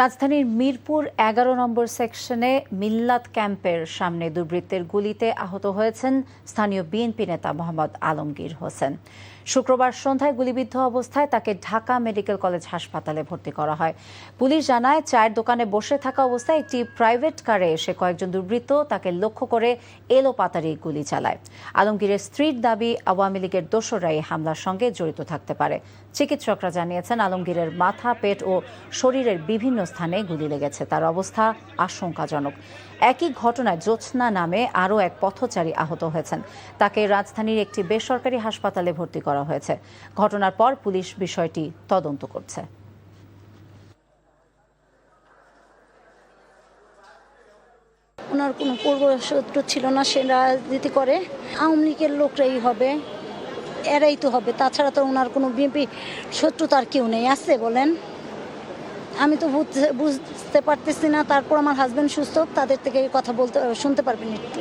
রাজধানীর মিরপুর ১১ নম্বর সেকশনে মিল্লাত ক্যাম্পের সামনে দুর্বৃত্তের গুলিতে আহত হয়েছেন স্থানীয় বিএনপি নেতা মোহাম্মদ আলমগীর হোসেন। শুক্রবার সন্ধ্যায় গুলিবিদ্ধ অবস্থায় তাকে ঢাকা মেডিকেল কলেজ হাসপাতালে ভর্তি করা হয়। পুলিশ জানায়, চায়ের দোকানে বসে থাকা অবস্থায় একটি প্রাইভেট কারে এসে কয়েকজন দুর্বৃত্ত তাকে লক্ষ্য করে এলোপাতাড়ি গুলি চালায়। আলমগীরের স্ত্রীর দাবি, আওয়ামী লীগের দোসররা এই হামলার সঙ্গে জড়িত থাকতে পারে। চিকিৎসকরা জানিয়েছেন, আলমগীরের মাথা, পেট ও শরীরের বিভিন্ন স্থানে গুলি লেগেছে। তার অবস্থা আশঙ্কাজনক। একই ঘটনায় জ্যোৎস্না নামে আরও এক পথচারী আহত হয়েছেন। তাকে রাজধানীর একটি বেসরকারি হাসপাতালে ভর্তি করা হয়েছে। ঘটনার পর পুলিশ বিষয়টি তদন্ত করছে। ওনার কোনো পূর্বশত্রু ছিল না, সে রাজনীতি করে, আওয়ামী লীগের লোকরাই হবে, এরাই তো হবে। তাছাড়া তো ওনার কোনো বিএনপি শত্রু তার কেউ নেই, আছে বলেন? আমি তো বুঝতে পারতেছি না। তারপর আমার হাজব্যান্ড সুস্থ, তাদের থেকে কথা শুনতে পারবেন একটু।